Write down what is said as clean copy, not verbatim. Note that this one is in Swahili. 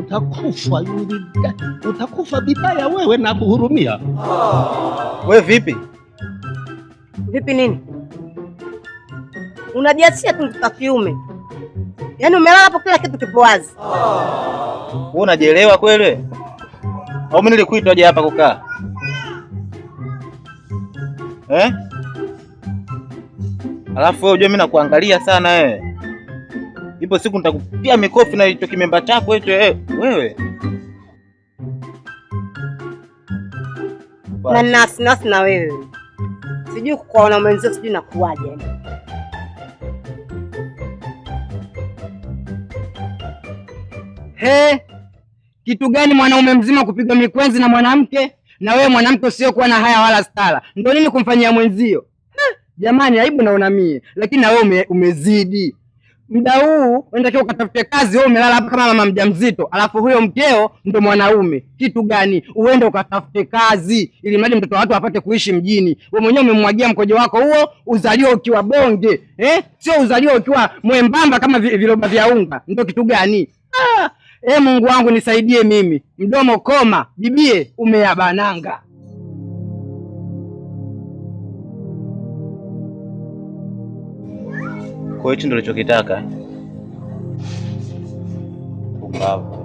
utakufa Yulika, utakufa vibaya wewe, na kuhurumia. Wewe vipi? Vipi nini? Unajiachia tu mtoto kiume. Yaani umelala hapo kila kitu kipo wazi. Wewe unajielewa kweli? Au mimi nilikuita aje hapa kukaa? Alafu wewe unajua mimi nakuangalia sana wewe. Ipo siku nitakupia mikofi na hicho kimemba chako hicho wewe. Na nasi na wewe. Sijui kuona mwenzio sijui nakuaje yani. Kitu gani mwanaume mzima kupiga mikwenzi na mwanamke, na wewe mwanamke usiokuwa na haya wala stara? Ndio nini kumfanyia mwenzio? Jamani, aibu naona mie, lakini na wewe umezidi. Muda huu unatakiwa ukatafute kazi, wewe umelala hapa kama mama mjamzito, alafu huyo mkeo ndo mwanaume. Kitu gani? Uende ukatafute kazi ili mradi mtoto watu apate kuishi mjini. Wewe mwenyewe umemwagia mkojo wako huo, uzaliwa ukiwa bonge, sio uzaliwa ukiwa mwembamba kama viroba vya unga. Ndio kitu gani? Mungu wangu nisaidie mimi. Mdomo koma, bibie umeyabananga. Kwa hiyo ndio ulichokitaka? Ukawa